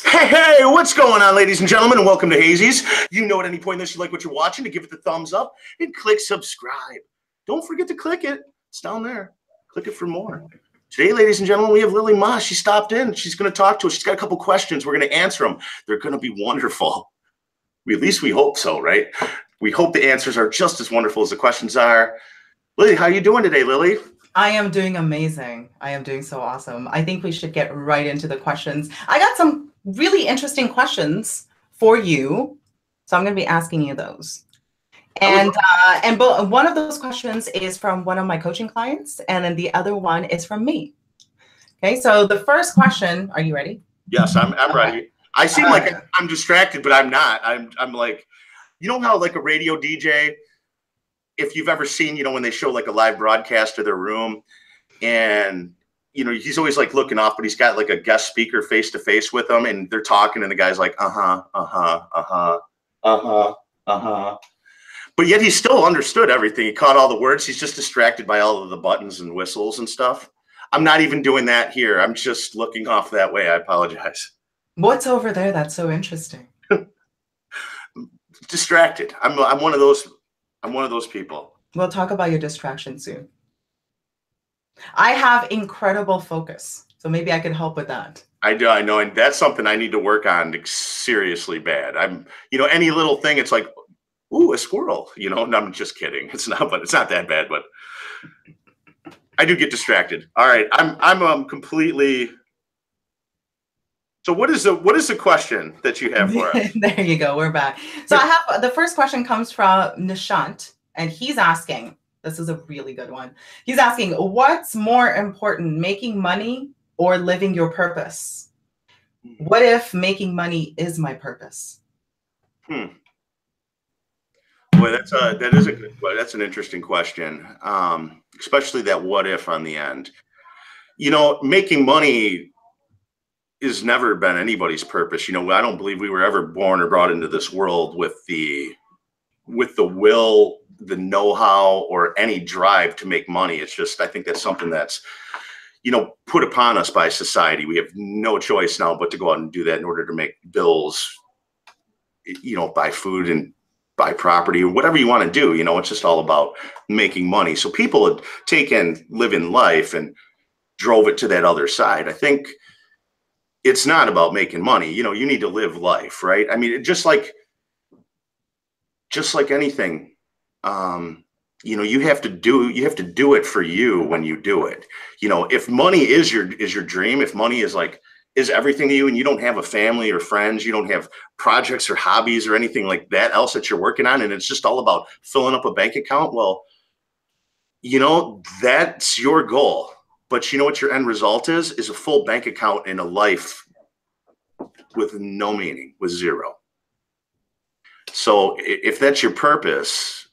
Hey, what's going on, ladies and gentlemen, and welcome to Hazy's. You know at any point in this you like what you're watching, to give it the thumbs up and click subscribe. Don't forget to click it. It's down there. Click it for more. Today, ladies and gentlemen, we have Lily Ma. She stopped in. She's going to talk to us. She's got a couple questions. We're going to answer them. They're going to be wonderful. At least we hope so, right? We hope the answers are just as wonderful as the questions are. Lily, how are you doing today, Lily? I am doing amazing. I am doing so awesome. I think we should get right into the questions. I got some really interesting questions for you, so I'm going to be asking you those. And one of those questions is from one of my coaching clients, and then the other one is from me. Okay, so the first question, are you ready? Yes, I'm ready. I seem like I'm distracted, but I'm not. I'm like, you know how like a radio DJ, if you've ever seen, when they show like a live broadcast of their room, and he's always like looking off, but he's got like a guest speaker face to face with them, and they're talking, and the guy's like, but yet he still understood everything. He caught all the words. He's just distracted by all of the buttons and whistles and stuff. I'm not even doing that here. I'm just looking off that way. I apologize. What's over there that's so interesting? Distracted. I'm one of those. I'm one of those people. We'll talk about your distraction soon. I have incredible focus, so maybe I can help with that. I do. I know, and that's something I need to work on seriously bad. I'm, any little thing, it's like, ooh, a squirrel. No, I'm just kidding. It's not, but it's not that bad. But I do get distracted. All right, I'm completely. So what is the question that you have for us? There you go. We're back. So I have the first question comes from Nishant, and he's asking. This is a really good one. He's asking, what's more important, making money or living your purpose? What if making money is my purpose? Boy, that's an interesting question. Especially that what if on the end. Making money has never been anybody's purpose. I don't believe we were ever born or brought into this world with the will, the know-how, or any drive to make money. It's just, I think that's something that's, put upon us by society. We have no choice now but to go out and do that in order to make bills, buy food and buy property or whatever you want to do. It's just all about making money. So people had taken living life and drove it to that other side. I think it's not about making money. You need to live life, right? I mean, just like anything, you have to do it for you when you do it. If money is your dream, if money is everything to you, and you don't have a family or friends, you don't have projects or hobbies or anything like that else that you're working on, and it's just all about filling up a bank account, well, that's your goal. But you know what your end result is a full bank account in a life with no meaning, with zero. So if that's your purpose,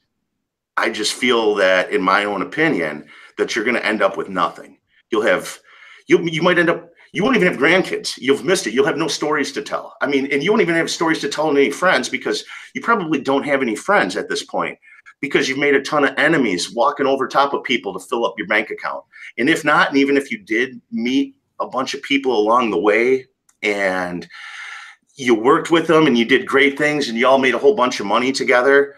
I just feel that, in my own opinion, that you're going to end up with nothing. You might end up, you won't even have grandkids. You've missed it. You'll have no stories to tell. I mean, and you won't even have stories to tell any friends, because you probably don't have any friends at this point, because you've made a ton of enemies walking over top of people to fill up your bank account. And if not, and even if you did meet a bunch of people along the way and you worked with them and you did great things and you all made a whole bunch of money together,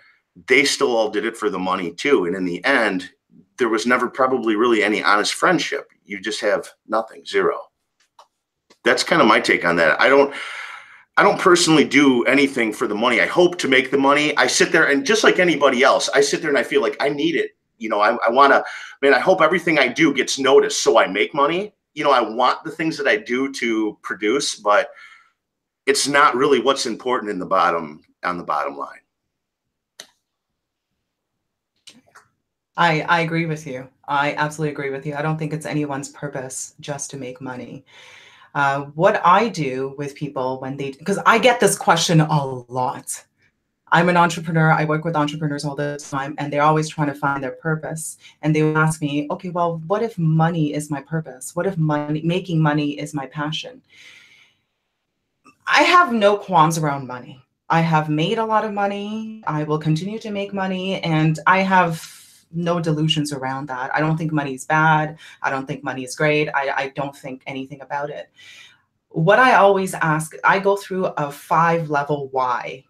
they still all did it for the money too. And in the end, there was never probably really any honest friendship. You just have nothing, zero. That's kind of my take on that. I don't personally do anything for the money. I hope to make the money. I sit there, and just like anybody else, I sit there and I feel like I need it. I want to, I hope everything I do gets noticed so I make money. I want the things that I do to produce, but it's not really what's important on the bottom line. I agree with you. I absolutely agree with you. I don't think it's anyone's purpose just to make money. What I do with people because I get this question a lot. I'm an entrepreneur. I work with entrepreneurs all the time, and they're always trying to find their purpose. And they will ask me, okay, well, what if money is my purpose? What if making money is my passion? I have no qualms around money. I have made a lot of money. I will continue to make money. And I have no delusions around that. I don't think money is bad. I don't think money is great. I don't think anything about it. What I always ask, I go through a 5-level why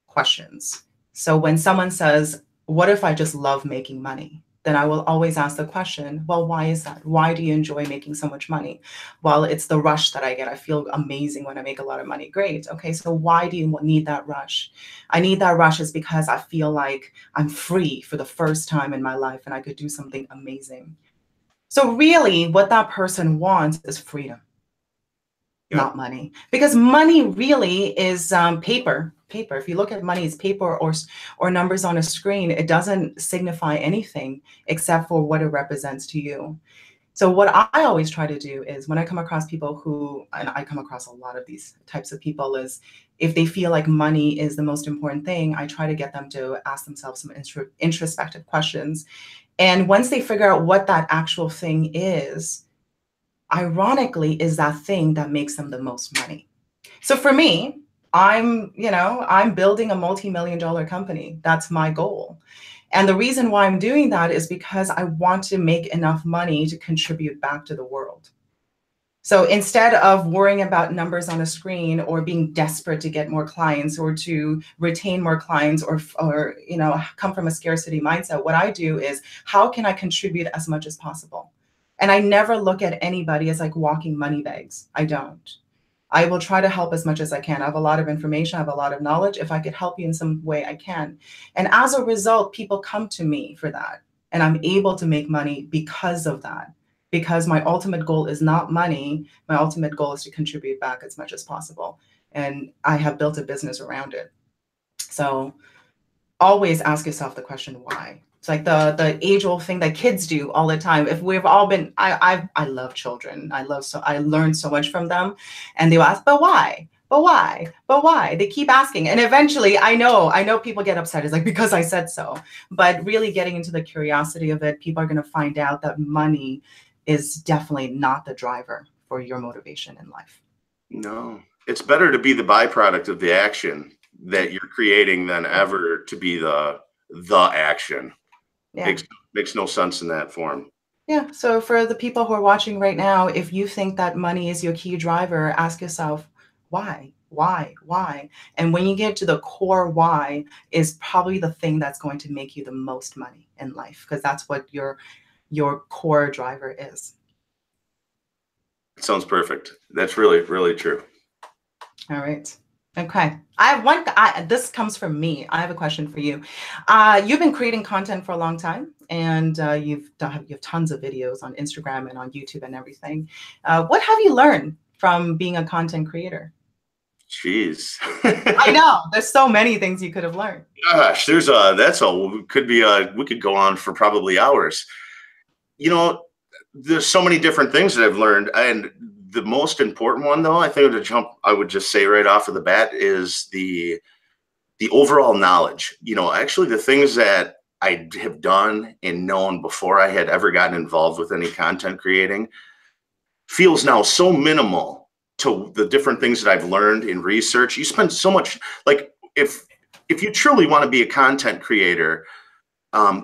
questions. So when someone says, what if I just love making money? Then I will always ask the question, well, why is that? Why do you enjoy making so much money? Well, it's the rush that I get. I feel amazing when I make a lot of money. Great. Okay, so why do you need that rush? I need that rush is because I feel like I'm free for the first time in my life and I could do something amazing. So really what that person wants is freedom, Yep. not money, because money really is paper. If you look at money, it's paper or numbers on a screen. It doesn't signify anything except for what it represents to you. So what I always try to do is when I come across people who, and I come across a lot of these types of people, is if they feel like money is the most important thing, I try to get them to ask themselves some introspective questions. And once they figure out what that actual thing is, ironically, is that thing that makes them the most money. So for me, I'm building a multi-million-dollar company. That's my goal. And the reason why I'm doing that is because I want to make enough money to contribute back to the world. So instead of worrying about numbers on a screen or being desperate to get more clients or to retain more clients or come from a scarcity mindset, what I do is how can I contribute as much as possible? And I never look at anybody as like walking money bags. I don't. I will try to help as much as I can. I have a lot of information. I have a lot of knowledge. If I could help you in some way, I can. And as a result, people come to me for that. And I'm able to make money because of that. Because my ultimate goal is not money. My ultimate goal is to contribute back as much as possible. And I have built a business around it. So always ask yourself the question, why? It's like the age-old thing that kids do all the time. If we've all been, I love children. I learn so much from them, and they will ask, but why? But why? But why? They keep asking, and eventually, I know people get upset. It's like because I said so. But really getting into the curiosity of it, people are going to find out that money is definitely not the driver for your motivation in life. No, it's better to be the byproduct of the action that you're creating than ever to be the action. Yeah. Makes no sense in that form. Yeah. So for the people who are watching right now, if you think that money is your key driver, ask yourself, why? Why? Why? And when you get to the core why is probably the thing that's going to make you the most money in life, because that's what your core driver is. It sounds perfect. That's really, really true. All right. Okay. This comes from me. I have a question for you. You've been creating content for a long time, and you have tons of videos on Instagram and on YouTube and everything. What have you learned from being a content creator? Jeez. I know there's so many things you could have learned. Gosh, we could go on for probably hours. There's so many different things that I've learned, and the most important one, though, I would just say right off of the bat is the overall knowledge. Actually, the things that I have done and known before I had ever gotten involved with any content creating feels now so minimal to the different things that I've learned in research. You spend so much, like if you truly want to be a content creator,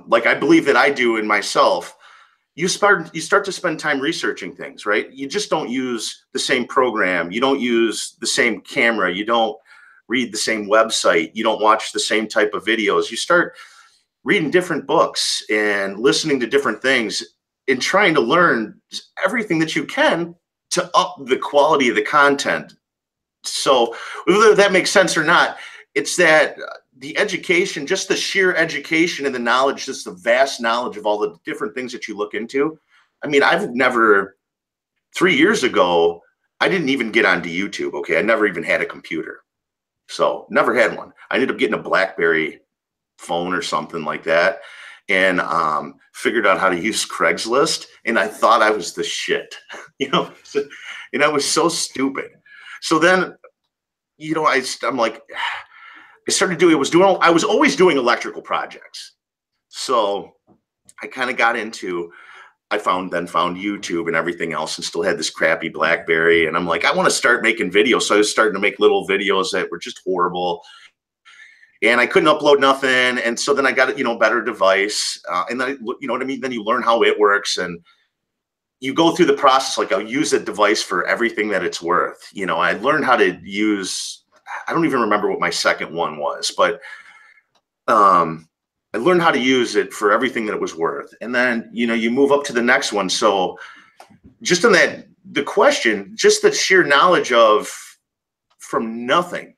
like I believe that I do in myself, you start to spend time researching things, right? You just don't use the same program. You don't use the same camera. You don't read the same website. You don't watch the same type of videos. You start reading different books and listening to different things and trying to learn everything that you can to up the quality of the content. So whether that makes sense or not, it's that the education, just the sheer education and the knowledge, just the vast knowledge of all the different things that you look into. I mean, 3 years ago, I didn't even get onto YouTube. Okay. I never even had a computer. So never had one. I ended up getting a BlackBerry phone or something like that. And figured out how to use Craigslist. And I thought I was the shit, and I was so stupid. So then, I'm like, I started doing, I was always doing electrical projects. So I kind of got into, I found YouTube and everything else and still had this crappy BlackBerry. And I'm like, I want to start making videos. So I was starting to make little videos that were just horrible. and I couldn't upload nothing. And so then I got, a better device. And then, you know what I mean? Then you learn how it works, and you go through the process. Like, I'll use a device for everything that it's worth. I learned how to use, I don't even remember what my second one was, but I learned how to use it for everything that it was worth. And then, you move up to the next one. So just on that, the question, just the sheer knowledge of from nothing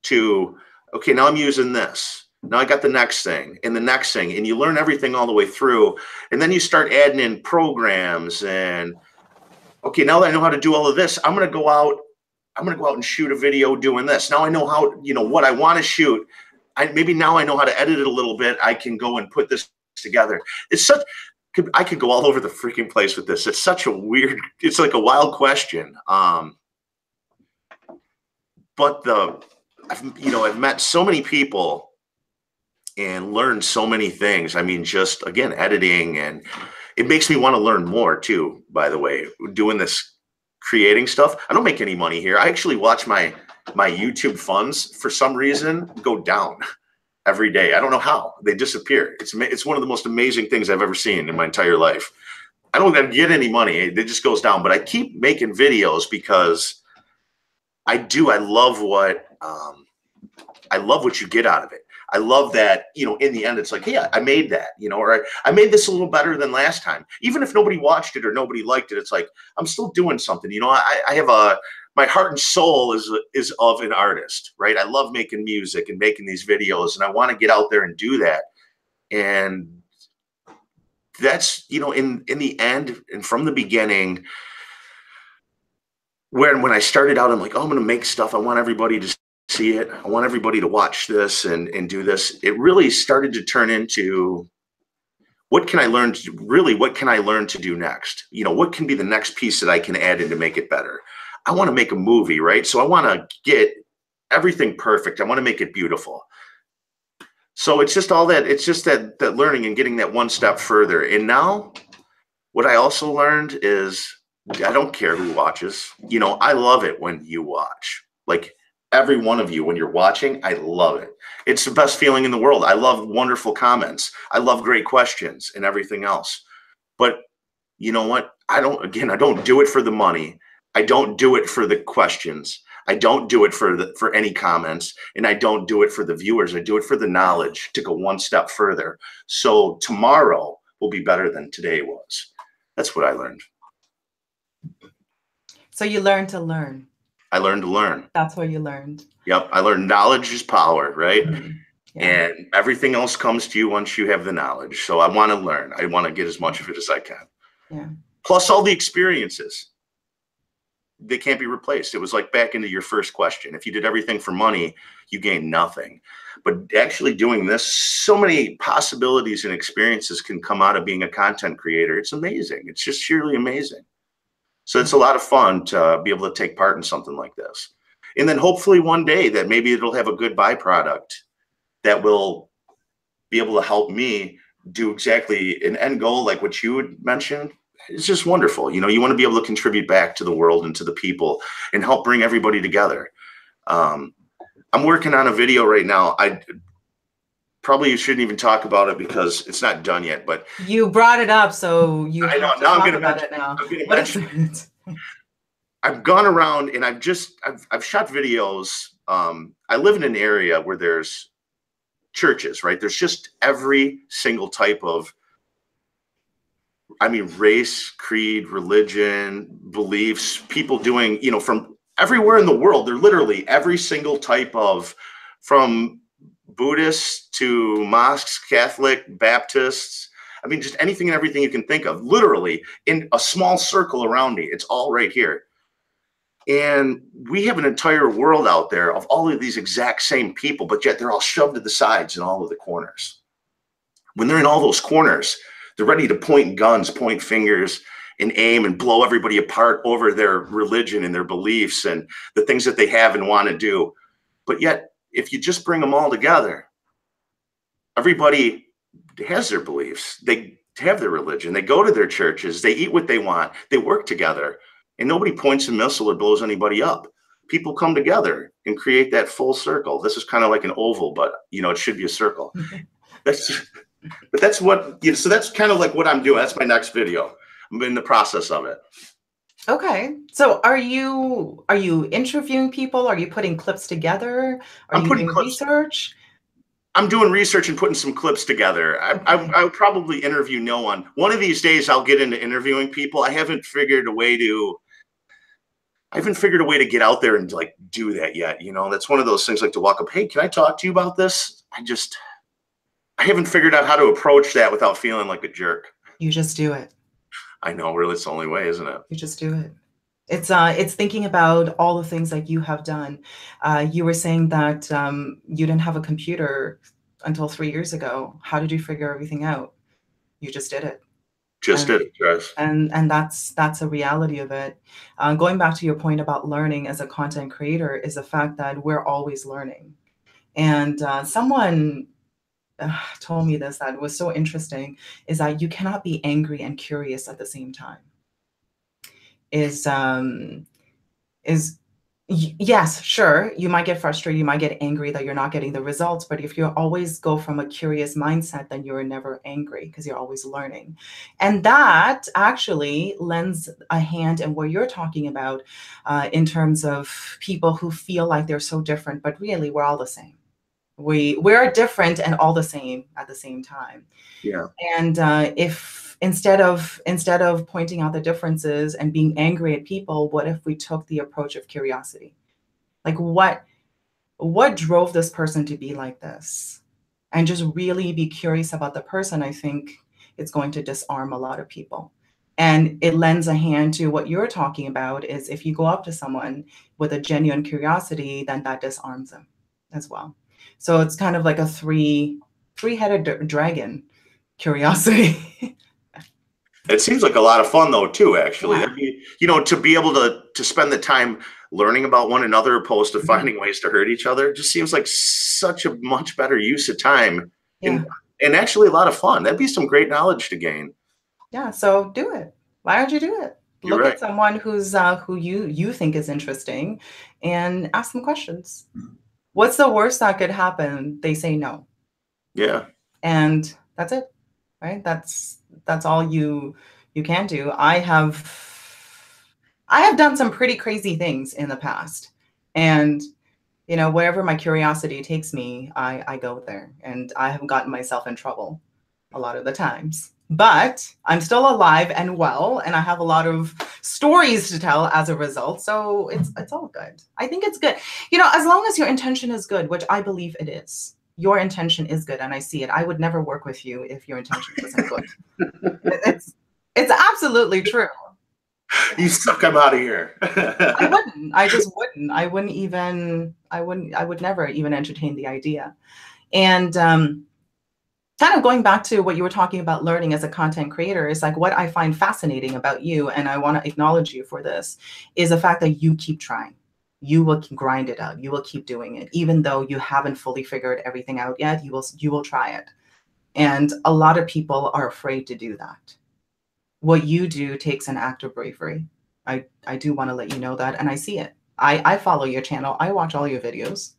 to, okay, now I'm using this. Now I got the next thing and the next thing, and you learn everything all the way through. And then you start adding in programs and, okay, now that I know how to do all of this, I'm going to go out and shoot a video doing this. Now I know how, what I want to shoot. Maybe now I know how to edit it a little bit. I can go and put this together. I could go all over the freaking place with this. It's such a weird, it's like a wild question. But I've met so many people and learned so many things. I mean, just again, editing, and it makes me want to learn more too, by the way, doing this, creating stuff. I don't make any money here. I actually watch my YouTube funds for some reason go down every day. I don't know how. They disappear. It's one of the most amazing things I've ever seen in my entire life. I don't get any money. It just goes down. But I keep making videos because I love what you get out of it. I love that, in the end, it's like, yeah, I made that, or I made this a little better than last time. Even if nobody watched it or nobody liked it, it's like, I'm still doing something. I have my heart and soul is of an artist, right? I love making music and making these videos, and I want to get out there and do that. And that's, in the end and from the beginning, when I started out, I'm like, oh, I'm going to make stuff. I want everybody to see it. I want everybody to watch this and do this. It really started to turn into, what can I learn to do next? What can be the next piece that I can add in to make it better? I want to make a movie, right? So I want to get everything perfect. I want to make it beautiful. So it's just all that, it's just that learning and getting that one step further. And now what I also learned is I don't care who watches. I love it when you watch. Like, every one of you, when you're watching, I love it. It's the best feeling in the world. I love wonderful comments. I love great questions and everything else. But you know what? I don't do it for the money. I don't do it for the questions. I don't do it for any comments, and I don't do it for the viewers. I do it for the knowledge, to go one step further. So tomorrow will be better than today was. That's what I learned. So you learned to learn. I learned to learn. That's what you learned. Yep. I learned knowledge is power, right? Mm-hmm. Yeah. And everything else comes to you once you have the knowledge. So I want to learn. I want to get as much of it as I can. Yeah. Plus all the experiences. They can't be replaced. It was like back into your first question. If you did everything for money, you gain nothing. But actually doing this, so many possibilities and experiences can come out of being a content creator. It's amazing. It's just sheerly amazing. So it's a lot of fun to be able to take part in something like this. And then hopefully one day that maybe it'll have a good byproduct that will be able to help me do exactly an end goal like what you had mentioned. It's just wonderful. You want to be able to contribute back to the world and to the people and help bring everybody together. I'm working on a video right now. I probably shouldn't even talk about it because it's not done yet, but you brought it up, so you I know. have to Now talk I'm going about to it now. What is it? I've gone around and I've shot videos. I live in an area where there's churches, right? There's just every single type of, race, creed, religion, beliefs, people doing, from everywhere in the world. They're literally every single type of, from Buddhists to mosques, Catholic, Baptists. Just anything and everything you can think of, literally in a small circle around me. It's all right here. And we have an entire world out there of all of these exact same people, but yet they're all shoved to the sides in all of the corners. When they're in all those corners, they're ready to point guns, point fingers, and aim and blow everybody apart over their religion and their beliefs and the things that they have and want to do. But yet, if you just bring them all together, everybody has their beliefs. They have their religion. They go to their churches. They eat what they want. They work together. And nobody points a missile or blows anybody up. people come together and create that full circle. This is kind of like an oval, but it should be a circle. But that's what, so that's kind of like what I'm doing. That's my next video. I'm in the process of it. Okay. So are you interviewing people? Are you putting clips together? Are I'm you putting doing clips. research? I'm doing research and putting some clips together. I would probably interview no one. One of these days I'll get into interviewing people. I haven't figured a way to get out there and like do that yet. That's one of those things, like to walk up, hey, can I talk to you about this? I haven't figured out how to approach that without feeling like a jerk. You just do it. I know, really, it's the only way, isn't it? You just do it. It's thinking about all the things that you have done. You were saying that you didn't have a computer until 3 years ago. How did you figure everything out? You just did it. Just did it, guys. And that's a reality of it. Going back to your point about learning as a content creator is the fact that we're always learning. And someone told me this that was so interesting, is that you cannot be angry and curious at the same time. Yes, sure, you might get frustrated, you might get angry that you're not getting the results, but if you always go from a curious mindset, then you're never angry because you're always learning. And that actually lends a hand in what you're talking about in terms of people who feel like they're so different, but really we're all the same. We're different and all the same at the same time. Yeah. And if instead of pointing out the differences and being angry at people, what if we took the approach of curiosity? Like what drove this person to be like this? And just really be curious about the person. I think it's going to disarm a lot of people. And it lends a hand to what you're talking about, is if you go up to someone with a genuine curiosity, then that disarms them as well. So it's kind of like a three-headed dragon, curiosity. It seems like a lot of fun though, too, actually. Yeah. To be able to spend the time learning about one another opposed to finding ways to hurt each other just seems like such a much better use of time. Yeah. And actually a lot of fun. That'd be some great knowledge to gain. Yeah, so do it. Why don't you do it? You're Look right. at someone who you think is interesting and ask them questions. What's the worst that could happen? They say no. Yeah. And that's it, right? That's all you can do. I have done some pretty crazy things in the past. And wherever my curiosity takes me, I go there. And I have gotten myself in trouble a lot of the times. But I'm still alive and well, and I have a lot of stories to tell as a result. So it's all good. I think it's good. As long as your intention is good, which I believe it is. Your intention is good, and I see it. I would never work with you if your intention wasn't good. It's absolutely true. You suck, I'm out of here. I wouldn't. I just wouldn't. I would never even entertain the idea. And kind of going back to what you were talking about learning as a content creator, is like what I find fascinating about you, and I want to acknowledge you for this, is the fact that you keep trying. You will grind it out. You will keep doing it. Even though you haven't fully figured everything out yet, you will try it. And a lot of people are afraid to do that. What you do takes an act of bravery. I do want to let you know that, and I see it. I follow your channel. I watch all your videos.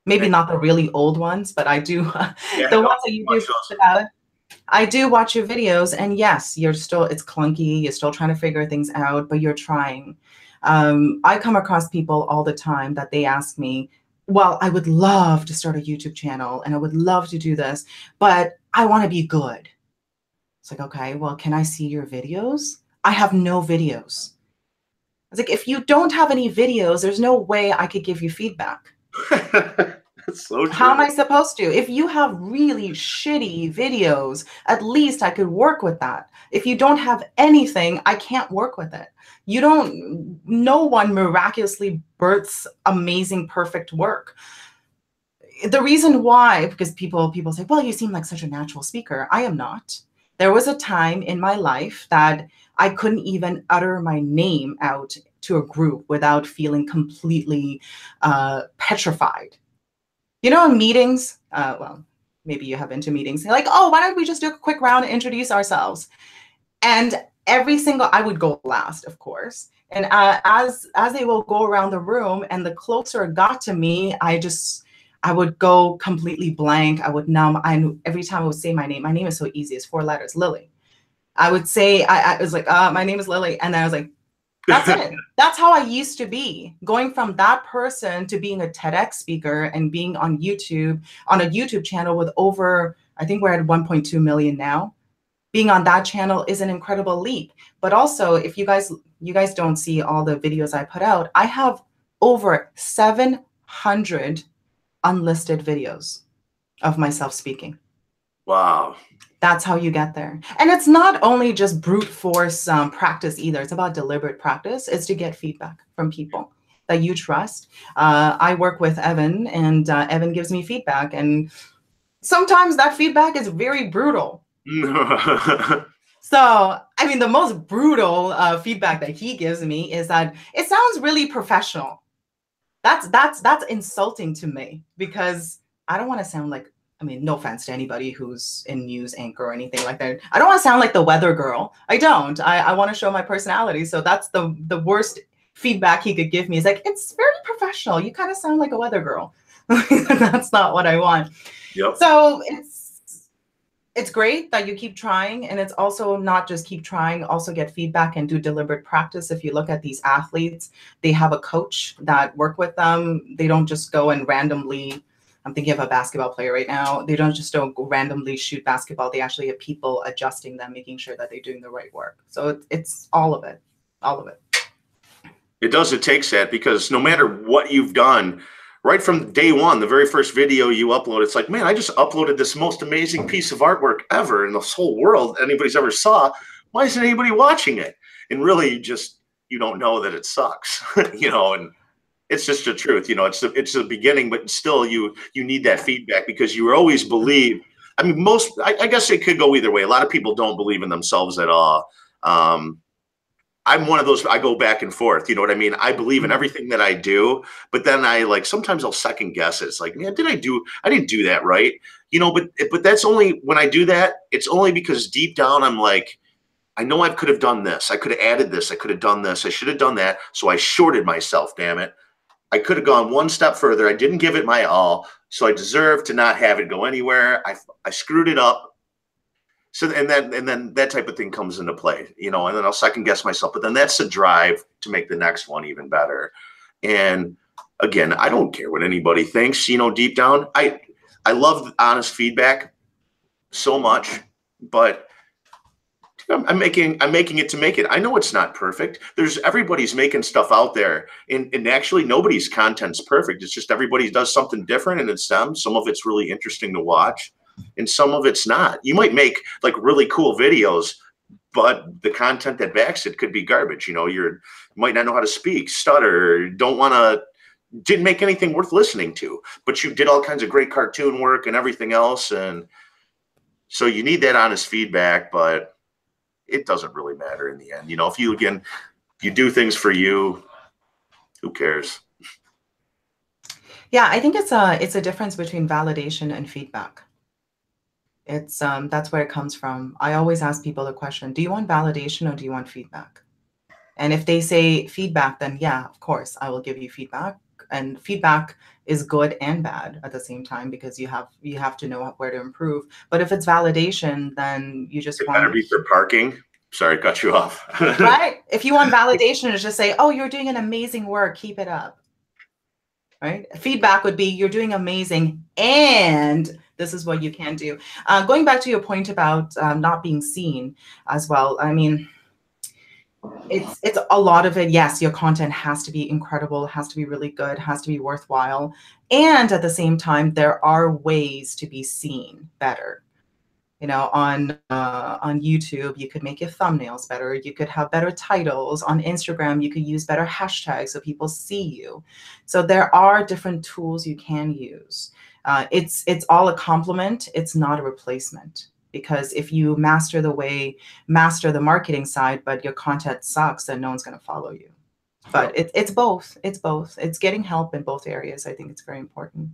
Maybe not the really old ones, but I do. The ones that you do put out, I do watch your videos, and yes, it's clunky. You're still trying to figure things out, but you're trying. I come across people all the time that they ask me, well, I would love to start a YouTube channel and I would love to do this, but I want to be good. It's like, okay, well, can I see your videos? I have no videos. It's like, if you don't have any videos, there's no way I could give you feedback. That's so true. How am I supposed to? If you have really shitty videos, at least I could work with that. If you don't have anything, I can't work with it. No one miraculously births amazing, perfect work. The reason why, because people say, well, you seem like such a natural speaker. I am not. There was a time in my life that I couldn't even utter my name out to a group without feeling completely petrified. In meetings, well, maybe you have been to meetings, like, oh, why don't we just do a quick round and introduce ourselves? And I would go last, of course. And as they will go around the room, and the closer it got to me, I would go completely blank. I would numb. Every time I would say my name is so easy. It's 4 letters, Lily. I would say, I was like, my name is Lily. And then I was like, that's it. That's how I used to be. Going from that person to being a TEDx speaker and being on YouTube, on a YouTube channel with over, I think we're at 1.2 million now. Being on that channel is an incredible leap. But also, if you guys don't see all the videos I put out, I have over 700 unlisted videos of myself speaking. Wow. That's how you get there. And it's not only just brute force practice either. It's about deliberate practice. It's to get feedback from people that you trust. I work with Evan, and Evan gives me feedback. And sometimes that feedback is very brutal. So, I mean, the most brutal feedback that he gives me is that it sounds really professional. That's insulting to me, because I don't want to sound like, I mean, no offense to anybody who's in news anchor or anything like that. I don't want to sound like the weather girl. I don't. I want to show my personality. So that's the worst feedback he could give me, is like, it's very professional. You kind of sound like a weather girl. That's not what I want. Yep. So it's great that you keep trying, and it's also not just keep trying, also get feedback and do deliberate practice. If you look at these athletes, they have a coach that work with them. They don't just go and randomly, I'm thinking of a basketball player right now. They don't just go randomly shoot basketball. They actually have people adjusting them, making sure that they're doing the right work. So it's all of it, all of it. It does. It takes that, because no matter what you've done, right from day one, the very first video you upload, it's like, man, I just uploaded this most amazing piece of artwork ever in this whole world anybody's ever saw. Why isn't anybody watching it? And really, you don't know that it sucks, and it's just the truth. It's the beginning, but still you need that feedback, because you always believe. I mean, I guess it could go either way. A lot of people don't believe in themselves at all. I'm one of those, I go back and forth. You know what I mean? I believe in everything that I do, but then sometimes I'll second guess it. It's like, man, I didn't do that right. But that's only when I do that. It's only because deep down, I'm like, I know I could have done this. I could have added this. I could have done this. I should have done that. So I shorted myself, damn it. I could have gone one step further. I didn't give it my all. So I deserve to not have it go anywhere. I screwed it up. So and then that type of thing comes into play, and then I'll second guess myself. But then that's the drive to make the next one even better. And again, I don't care what anybody thinks. Deep down, I love honest feedback so much, but I'm making it to make it. I know it's not perfect. Everybody's making stuff out there, and actually nobody's content's perfect. It's just everybody does something different, and it's them. Some of it's really interesting to watch, and some of it's not. You might make like really cool videos, but the content that backs it could be garbage. You might not know how to speak, stutter, didn't make anything worth listening to, but you did all kinds of great cartoon work and everything else. And so you need that honest feedback, but it doesn't really matter in the end. If you do things for you, who cares? Yeah, I think it's a difference between validation and feedback. It's that's where it comes from. I always ask people the question, do you want validation or do you want feedback? And if they say feedback, then yeah, of course, I will give you feedback. And feedback is good and bad at the same time, because you have to know where to improve. But if it's validation, then you just want. Better be for parking. Sorry, cut you off. Right? If you want validation, it's just say, oh, you're doing an amazing work, keep it up. Right? Feedback would be, you're doing amazing, and this is what you can do. Going back to your point about not being seen as well. I mean, it's a lot of it. Yes, your content has to be incredible, has to be really good, has to be worthwhile. And at the same time, there are ways to be seen better. On YouTube, you could make your thumbnails better. You could have better titles. On Instagram, you could use better hashtags so people see you. So there are different tools you can use. It's all a complement. It's not a replacement. Because if you master the marketing side, but your content sucks, then no one's going to follow you. But it's both. It's both. It's getting help in both areas. I think it's very important.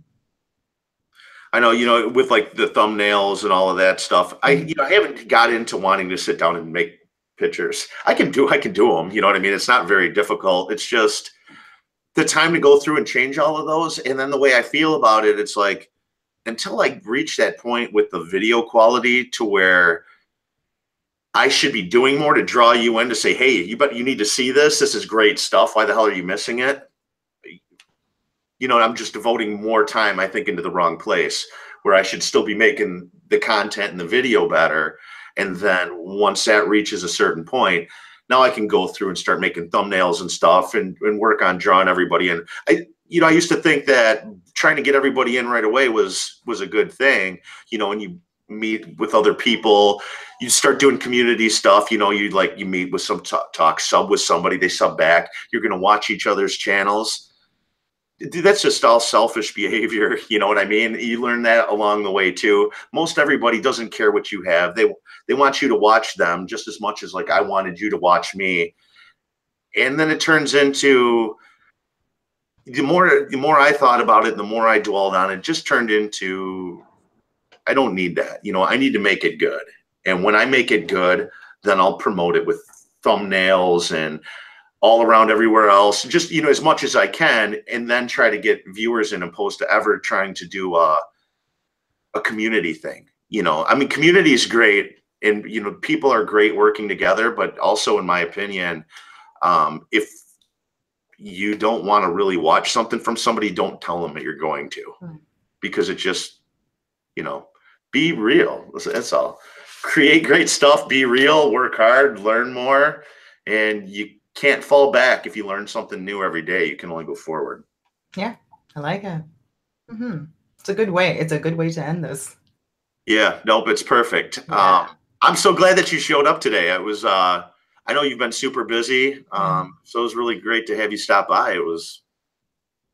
I know, with like the thumbnails and all of that stuff, I haven't got into wanting to sit down and make pictures. I can do them. You know what I mean? It's not very difficult. It's just the time to go through and change all of those. And then the way I feel about it, it's like, until I reach that point with the video quality to where I should be doing more to draw you in to say, hey, you need to see this. This is great stuff. Why the hell are you missing it? You know, I'm just devoting more time, I think, into the wrong place, where I should still be making the content and the video better. And then once that reaches a certain point, now I can go through and start making thumbnails and stuff and work on drawing everybody in. I used to think that trying to get everybody in right away was a good thing. You know, when you meet with other people, you start doing community stuff. You know, you meet with some sub with somebody, they sub back. You're going to watch each other's channels. Dude, that's just all selfish behavior. You know what I mean? You learn that along the way too. Most everybody doesn't care what you have. They want you to watch them just as much as like I wanted you to watch me. And then it turns into, the more I thought about it, the more I dwelled on it, just turned into, I don't need that. You know, I need to make it good. And when I make it good, then I'll promote it with thumbnails and all around everywhere else, just, you know, as much as I can, and then try to get viewers in, opposed to ever trying to do a community thing. You know, I mean, community is great, and, you know, people are great working together, but also, in my opinion, if you don't want to really watch something from somebody, don't tell them that you're going to, because it just, you know, be real. That's all. Create great stuff, be real, work hard, learn more, and you can't fall back. If you learn something new every day, you can only go forward. Yeah, I like it. It's a good way. It's a good way to end this. Yeah, nope, it's perfect. Yeah. I'm so glad that you showed up today. I know you've been super busy, so it was really great to have you stop by. It was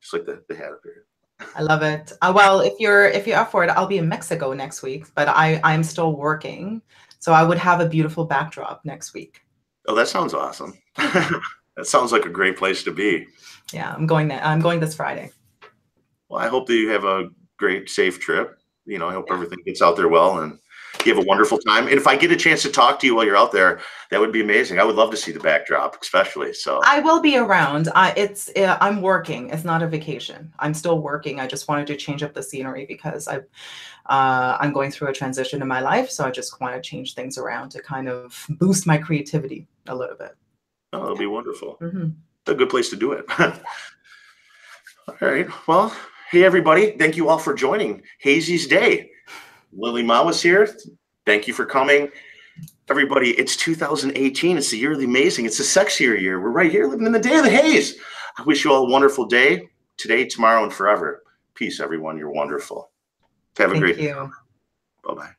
just like the hat up here. I love it. Well, if you're up for it, I'll be in Mexico next week, but I'm still working, so I would have a beautiful backdrop next week. Oh, that sounds awesome. That sounds like a great place to be. Yeah, I'm going this Friday. Well, I hope that you have a great, safe trip. You know, I hope everything gets out there well and you have a wonderful time. And if I get a chance to talk to you while you're out there, that would be amazing. I would love to see the backdrop, especially. So I will be around. I'm working. It's not a vacation. I'm still working. I just wanted to change up the scenery because I'm going through a transition in my life. So I just want to change things around to kind of boost my creativity a little bit. Oh, it'll be wonderful. It's a good place to do it. All right. Well, hey, everybody. Thank you all for joining Hazy's Day. Lily Ma was here. Thank you for coming. Everybody, it's 2018. It's the year of the amazing. It's a sexier year. We're right here living in the day of the haze. I wish you all a wonderful day today, tomorrow, and forever. Peace, everyone. You're wonderful. Have a great day. Thank you. Bye-bye.